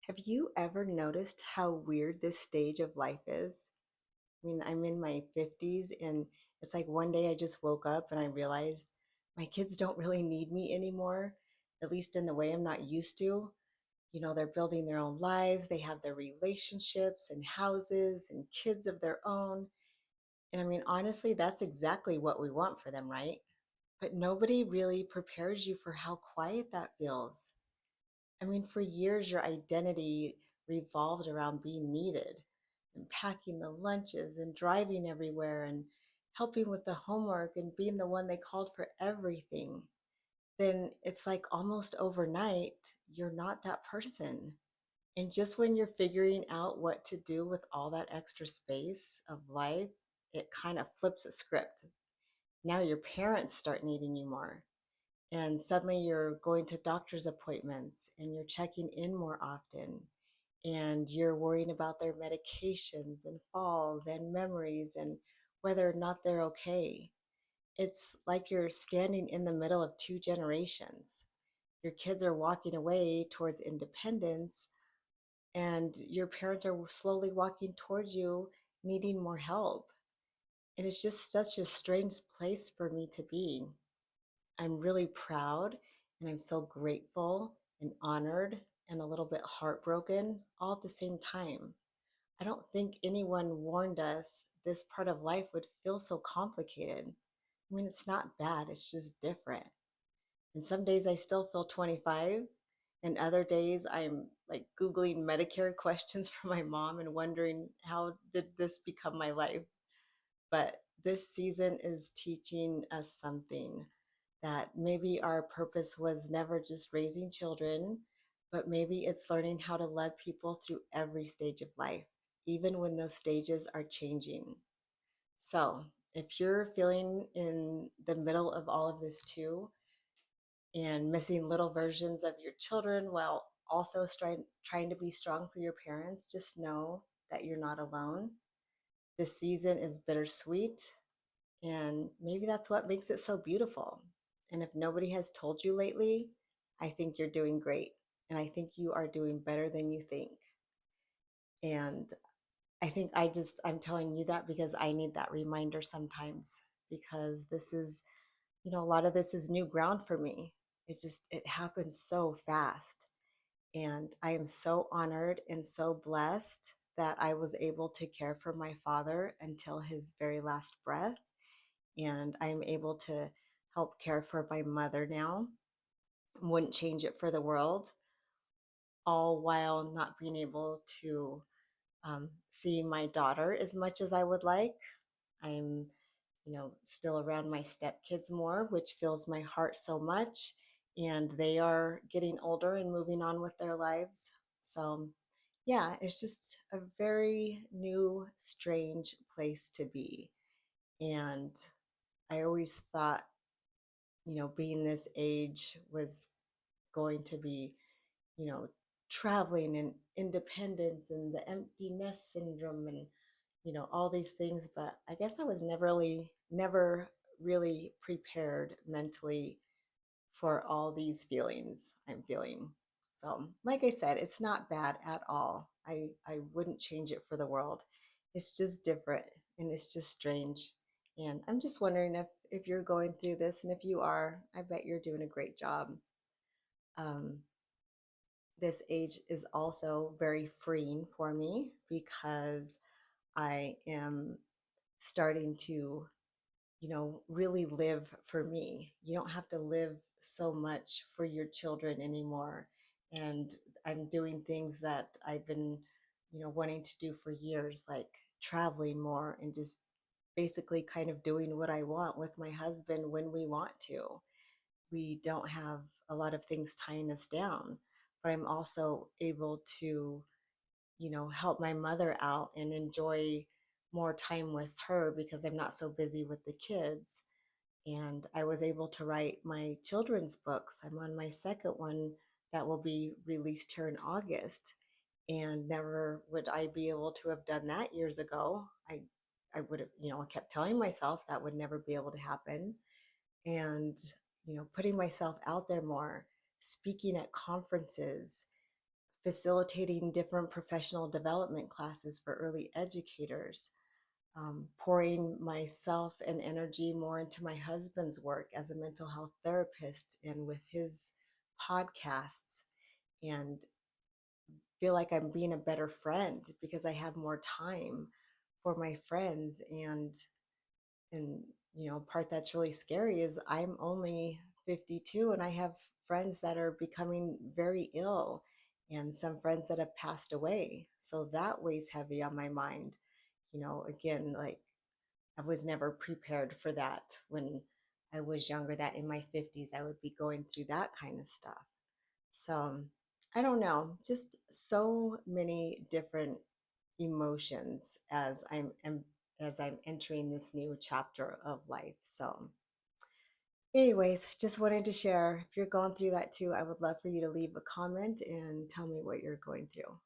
Have you ever noticed how weird this stage of life is? I mean, I'm in my 50s, and it's like one day I just woke up and I realized my kids don't really need me anymore, at least in the way I'm not used to. They're building their own lives, they have their relationships and houses and kids of their own. And I mean, honestly, that's exactly what we want for them, right? But nobody really prepares you for how quiet that feels. I mean, for years, your identity revolved around being needed and packing the lunches and driving everywhere and helping with the homework and being the one they called for everything. Then it's like almost overnight, you're not that person. And just when you're figuring out what to do with all that extra space of life, it kind of flips a script. Now your parents start needing you more, and suddenly you're going to doctor's appointments and you're checking in more often and you're worrying about their medications and falls and memories and whether or not they're okay. It's like you're standing in the middle of two generations. Your kids are walking away towards independence, and your parents are slowly walking towards you, needing more help. And it's just such a strange place for me to be. I'm really proud and I'm so grateful and honored and a little bit heartbroken all at the same time. I don't think anyone warned us this part of life would feel so complicated. I mean, it's not bad, it's just different. And some days I still feel 25, and other days I'm like Googling Medicare questions for my mom and wondering how did this become my life? But this season is teaching us something, that maybe our purpose was never just raising children, but maybe it's learning how to love people through every stage of life, even when those stages are changing. So, if you're feeling in the middle of all of this too and missing little versions of your children while also trying to be strong for your parents, just know that you're not alone. This season is bittersweet, and maybe that's what makes it so beautiful. And if nobody has told you lately, I think you're doing great. And I think you are doing better than you think. And I think I'm telling you that because I need that reminder sometimes, because a lot of this is new ground for me. It happens so fast. And I am so honored and so blessed that I was able to care for my father until his very last breath, and I'm able to help care for my mother now. Wouldn't change it for the world, all while not being able to see my daughter as much as I would like. I'm, still around my stepkids more, which fills my heart so much. And they are getting older and moving on with their lives. So, yeah, it's just a very new, strange place to be. And I always thought, being this age was going to be, you know, traveling and independence and the empty nest syndrome and, all these things. But I guess I was never really prepared mentally for all these feelings I'm feeling. So, like I said, it's not bad at all. I wouldn't change it for the world. It's just different and it's just strange. And I'm just wondering if you're going through this, and if you are, I bet you're doing a great job. Um, this age is also very freeing for me because I am starting to, really live for me. You don't have to live so much for your children anymore. And I'm doing things that I've been, wanting to do for years, like traveling more and just basically kind of doing what I want with my husband when we want to. We don't have a lot of things tying us down, but I'm also able to, help my mother out and enjoy more time with her because I'm not so busy with the kids. And I was able to write my children's books. I'm on my second one that will be released here in August. And never would I be able to have done that years ago. I would have, I kept telling myself that would never be able to happen. And, putting myself out there more, speaking at conferences, facilitating different professional development classes for early educators, pouring myself and energy more into my husband's work as a mental health therapist and with his podcasts, and feel like I'm being a better friend because I have more time for my friends. And part that's really scary is I'm only 52 and I have friends that are becoming very ill and some friends that have passed away. So that weighs heavy on my mind. Again, like, I was never prepared for that when I was younger, that in my 50s I would be going through that kind of stuff. So I don't know, just so many different emotions as I'm entering this new chapter of life. So anyways, just wanted to share. If you're going through that too, I would love for you to leave a comment and tell me what you're going through.